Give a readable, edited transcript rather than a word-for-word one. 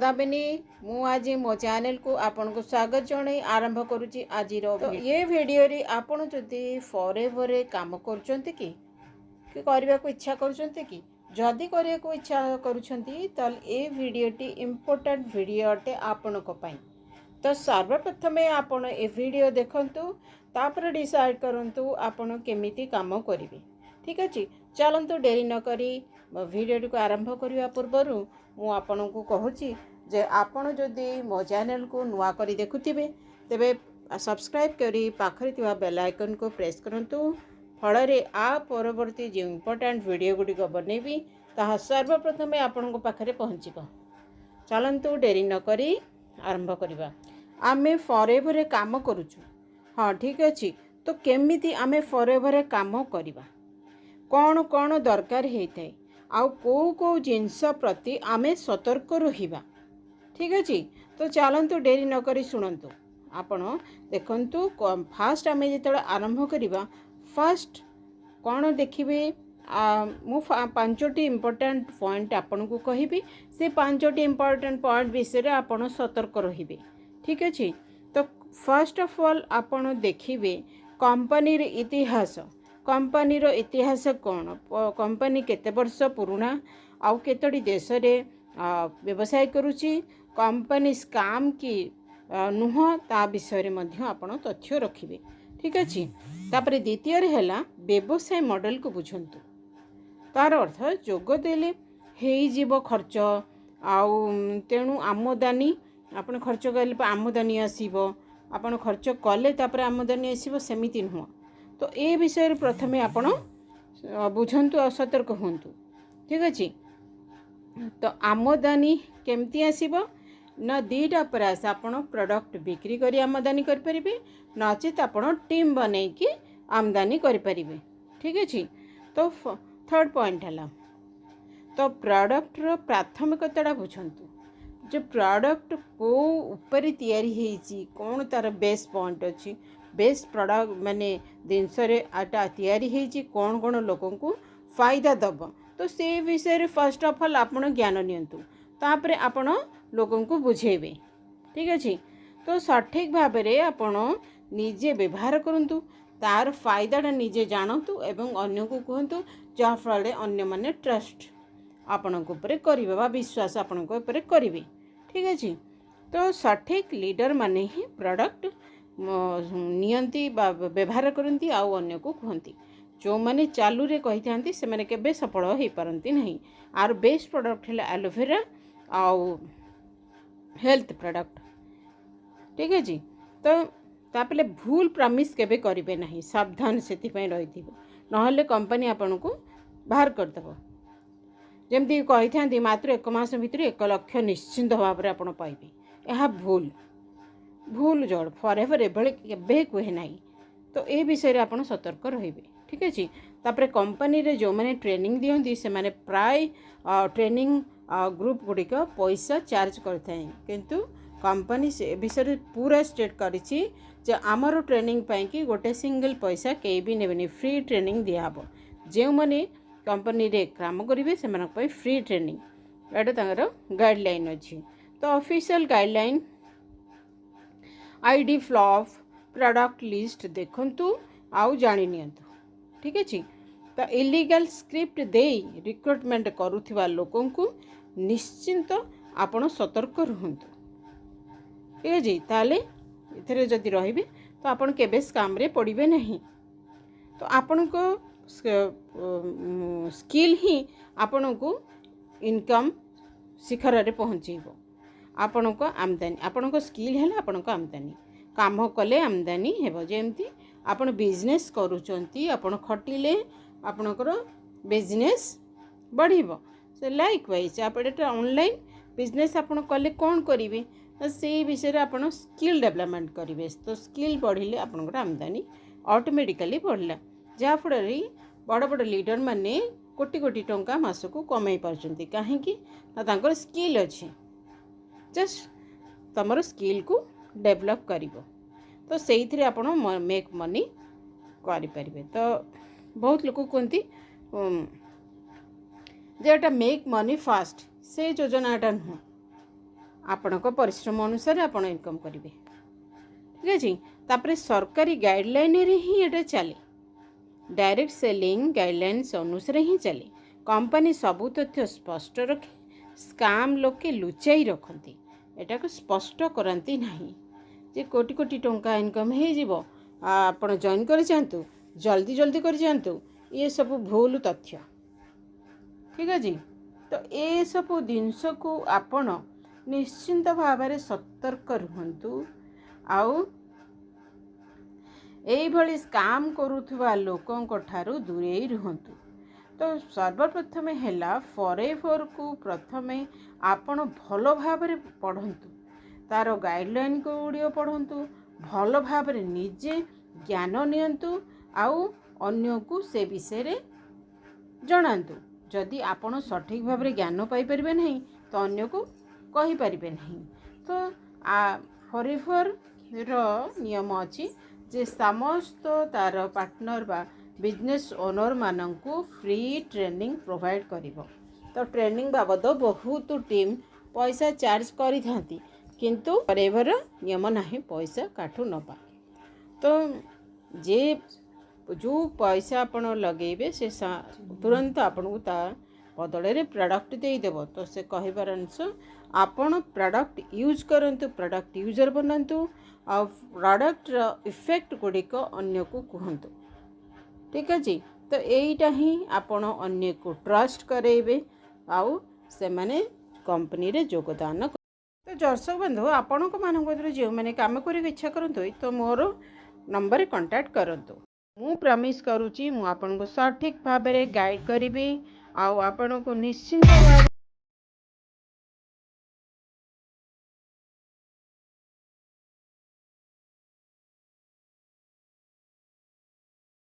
दामिनी मु आज मो चैनल को आपन को स्वागत जणाई आरंभ करुच्ची आज ये वीडियो रे आपन जदि फॉरएवर काम करचंती कि करबा को इच्छा करचंती कि जदि करिया को इच्छा करूछंती तल ए वीडियोटी इम्पोर्टेंट वीडियो अटे आपन को पई। तो सर्वप्रथम आपन ए वीडियो देखंतु तापर डिसाइड करंतु आपन केमिति काम करिवे। ठीक अछि, चलंतु डेरी न करी वीडियो को आरंभ करने पूर्वर मु आपन को कहूची जे आपन जदि मो चैनल को नुआ करी देखुथिबे तेबे सब्सक्राइब करी पाखरे थिबा बेल आइकन को प्रेस करंतु। फल रे आ परवर्ती जो इम्पोर्टेंट वीडियो गुडी को बनेबी ताहा सर्वप्रथम आपन को पाखरे पहुंचीबो। चलंतु डेरी न करी आरंभ करिबा। आमे फॉरएवर काम करूछु। हाँ ठीक अछि, तो केमिति आमे फॉरएवर काम करिबा, कौन कौन दरकार होता आउ को जिनस प्रति आमे सतर्क रहिबा। ठीक अछि, तो चलंतु डेरी न करी शुणंतु। आपण देखंतु फास्ट आमे जेतले आरंभ करिबा फास्ट कौन देखिबे मु पांचटी इम्पोर्टेंट पॉइंट आपन को कहिबी। से पांचटी इम्पोर्टेंट पॉइंट विषय रे आपण सतर्क रहिबे। ठीक अछि, तो फर्स्ट ऑफ ऑल आपण देखिबे कंपनी रे इतिहास। कंपनी रो इतिहास कौन, कंपनी केते वर्ष पुराना आउ केतोटी देश रे व्यवसाय करूची, कंपनी स्काम की नुह ता विषय रे मध्य आपण तथ्य रखिबे। ठीक अछि, तापरे द्वितीय रे हैला व्यवसाय मॉडल को बुझंतु। तार अर्थ जोग देले हेई जीव खर्च आउ तेणु आमदानी आपण खर्च कले आमदानी आसीबो, आपण खर्च कले तापरे आमदानी आसीबो सेमिति नुह। तो ए विषय प्रथमे आपण बुझंतु और सतर्क हुंतु। ठीक अछि, तो आमदानी केमती आसीबो न दीटा प्रयास आपण प्रोडक्ट बिक्री करी आमदानी कर परिबे, नचेत आपण टीम बनै कि आमदानी कर परिबे। ठीक अछि, तो थर्ड पॉइंट हला तो प्रोडक्ट रो प्राथमिकता बुझंतु। जो प्रोडक्ट को ऊपर तैयारी हेची, कौन तार बेस पॉइंट अछि, बेस्ट प्रोडक्ट माने जिनस आटा तैयारी हेची कौन कौन लोकों को फायदा दब, तो से विषय रे फर्स्ट ऑफ ऑल आपण ज्ञान नियंतु, तापरे आपण लोकों को बुझेबे। ठीक अछि, तो सठिक भाव रे आपण निजे व्यवहार करंतु, तार फायदाटा निजे जानतु एवं अन्य को कहतु, जहा फल अन्य माने ट्रस्ट आपण को ऊपर करिवे बा विश्वास आपण को ऊपर करिवे। ठीक अछि, तो सठिक लीडर माने ही प्रोडक्ट नियंती बा व्यवहार करती आउ अन्य को कहती। जो माने चालू रे कही थांती से माने केबे सफल होई पारंती नहीं। आर बेस्ट प्रोडक्ट है एलोवेरा आउ हेल्थ प्रोडक्ट। ठीक है जी, तो तापले भूल प्रमिस केबे करिवे नहीं, सावधान सेति पय रहिथिबो, नहले कंपनी आपन को बाहर कर देबो। जेमती कही थांती मात्र 1 मास भितर 1 लाख निश्चिंत भाव रे आपन पाइबे, एहा भूल जड़ फॉरएवर एभले केबे कहे नहीं। तो ए विषय रे आपण सतर्क रहिबे। ठीक अछि, तापरे कंपनी रे जो माने ट्रेनिंग दियंती से माने प्राय ट्रेनिंग ग्रुप गुडी का पैसा चार्ज करथाय, किंतु कंपनी से विषय पूरा स्टेट करिछि जे हमरो ट्रेनिंग पई कि गोटे सिंगल पैसा के भी नेबेनी, फ्री ट्रेनिंग दियाबो। जे माने कंपनी रे काम करिवे से मानक पई फ्री ट्रेनिंग एटा तांगर गाइडलाइन अछि। तो official guideline ID flop product list देखंतु आउ जानि नियंतु। ठीक अछि, तो इलीगल स्क्रिप्ट देई रिक्रूटमेंट करूथिबा लोकों को निश्चिंत आपण सतर्क रहंतु। ठीक अछि, ताले इथरे जदि रहिबे तो आपण केबे स्कैम रे पड़िबे नहीं। तो आपण को स्किल ही आपण को इनकम शिखर रे पहुंचीबो। आपण को आमदानी, आपण को स्किल है आपण को आमदानी, काम कले आमदानी हेबो। जेमती आपण बिजनेस करूचंती, आपण खटिले आपणकर बिजनेस बढ़िबो। से लाइक वाइज आपण ऑनलाइन बिजनेस आपण कले कोन करिवे, से विषय रे आपण स्किल डेवलपमेंट करिवे। तो स्किल बढ़िले आपणकर आमदानी ऑटोमेटिकली बढ़ला, जा फଳରେ बड़ बड़ लीडर माने कोटी कोटी टंका मासको कमाई पारचंती। काहे कि तांकर स्किल अछि, जस्ट तमरो स्किल को डेवलप करिवो, तो सेइथरे आपण मेक मनी करि परिबे। तो बहुत लोक कहती जेटा मेक मनी फास्ट, से योजनाटा नुह। ଆପଣଙ୍କ ପରିଶ୍ରମ ଅନୁସାରେ ଆପଣ ଇନକମ୍ କରିବେ। ଠିକ୍ ଅଛି। ତାପରେ ସରକାରୀ ଗାଇଡ଼ଲାଇନ୍ରେ ହିଁ ଏଇଟା ଚାଲେ, ଡାଇରେକ୍ଟ ସେଲିଂ ଗାଇଡ଼ଲାଇନ୍ସ ଅନୁସାରେ ହିଁ ଚାଲେ। କମ୍ପାନୀ ସବୁ ତଥ୍ୟ ସ୍ପଷ୍ଟ ରଖେ, ସ୍କାମ୍ ଲୋକେ ଲୁଚାଇ ରଖନ୍ତି, ଏଟାକୁ ସ୍ପଷ୍ଟ କରନ୍ତି ନାହିଁ ଯେ କୋଟି କୋଟି ଟଙ୍କା ଇନକମ୍ ହେଇଯିବ, ଆପଣ ଜଏନ୍ କରିଯାଆନ୍ତୁ, ଜଲ୍ଦି କରିଯାଆନ୍ତୁ, ये सब भूल तथ्य। ठीक है। तो ये सब जिनसकू आपण निश्चिंत भाव में सतर्क रुहंतु, आउ एई भली स्काम करुथुवा लोकंक ठारू दूरेई रुहंतु। तो सर्वप्रथमे हैला फॉरएवर को प्रथमे आपण भलो भाव में पढ़ंतु, तार गाइडलाइन को गुड़ियो पढ़ंतु, भलो भाव में निजे ज्ञान नियंतु, आउ अन्य को से विषय रे जनातु। जदि आपण सठिक भाव में ज्ञान पाई परिबे नहीं तो अन्य को कहि परिबे नहीं। तो फॉरएवर रो नियम अछि जे समस्त तार पार्टनर बा बिजनेस ओनर मानंकु फ्री ट्रेनिंग प्रोवाइड करिवो। तो ट्रेनिंग बाबद बहुत टीम पैसा चार्ज करि थांती, किंतु फॉरएवर नियम नाही पैसा काठू नबा। तो जे जो पैसा आपण लगेबे से तुरंत आपन को ता बदले प्रोडक्ट देदेव। तो से कहबार अंश आपण प्रोडक्ट यूज करंतु, प्रोडक्ट यूजर बनंतु, आ प्रोडक्ट इफेक्ट गुड़िक अन्य को कहतु। ठीक है। तो यहीटा ही आपण अन्य को ट्रस्ट करेबे, आउ से माने कंपनी रे योगदान। तो दर्शक बंधु आपण मानक जो मैंने काम करने इच्छा करंतु तो मोर नंबर कांटेक्ट करंतु। मु प्रॉमिस करूची मु आपन को सठिक भाव में गाइड करी, आपन को निश्चिंत भाव